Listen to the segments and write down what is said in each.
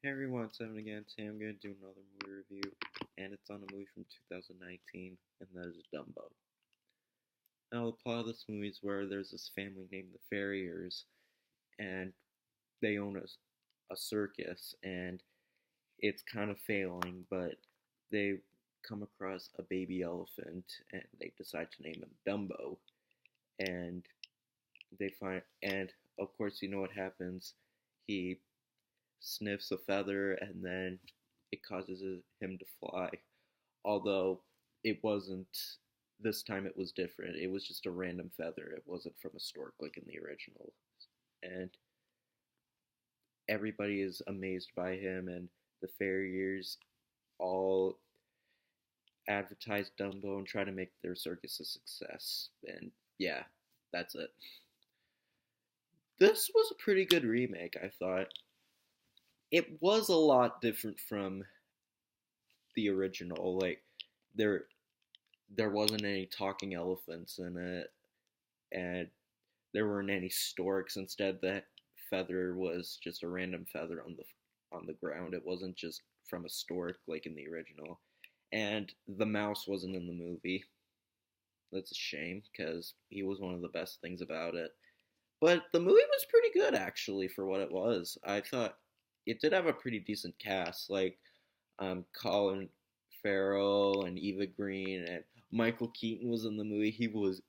Hey everyone, it's Evan again. Today I'm going to do another movie review, and it's on a movie from 2019, and that is Dumbo. Now, the plot of this movie is where there's this family named the Farriers, and they own a circus, and it's kind of failing, but they come across a baby elephant, and they decide to name him Dumbo, and and of course, you know what happens. He sniffs a feather, and then it causes him to fly. Although it wasn't, this time it was different. It was just a random feather. It wasn't from a stork like in the original. And everybody is amazed by him, and the farriers all advertise Dumbo and try to make their circus a success. And yeah, that's it. This was a pretty good remake, I thought. It was a lot different from the original. Like there there wasn't any talking elephants in it, and there weren't any storks. Instead, the feather was just a random feather on the ground. It wasn't just from a stork like in the original. And the mouse wasn't in the movie. That's a shame because he was one of the best things about it. But the movie was pretty good actually for what it was. I thought it did have a pretty decent cast, like Colin Farrell and Eva Green and Michael Keaton was in the movie. He was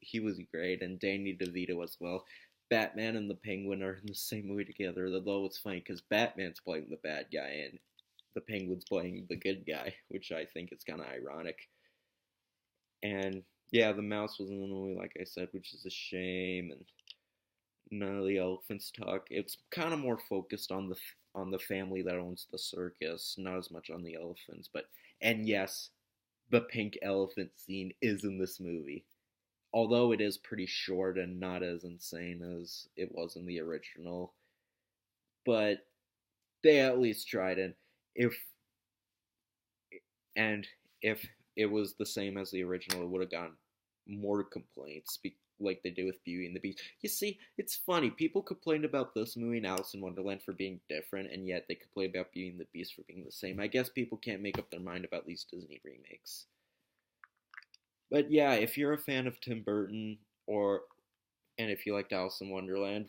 great, and Danny DeVito as well. Batman and the Penguin are in the same movie together. Although it's funny because Batman's playing the bad guy and the Penguin's playing the good guy, which I think is kind of ironic. And yeah, the mouse was in the movie, like I said, which is a shame. And none of the elephants talk. It's kind of more focused on the family that owns the circus, not as much on the elephants. But and yes, the pink elephant scene is in this movie, although it is pretty short and not as insane as it was in the original. But they at least tried, if and if it was the same as the original, it would have gotten more complaints, like they did with Beauty and the Beast. You see, it's funny. People complained about this movie and Alice in Wonderland for being different, and yet they complain about Beauty and the Beast for being the same. I guess people can't make up their mind about these Disney remakes. But yeah, if you're a fan of Tim Burton, and if you liked Alice in Wonderland,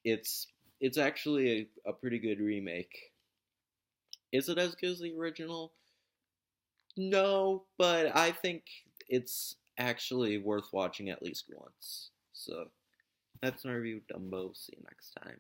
it's it's actually a pretty good remake. Is it as good as the original? No, but I think it's actually worth watching at least once. So that's my review of Dumbo. See you next time.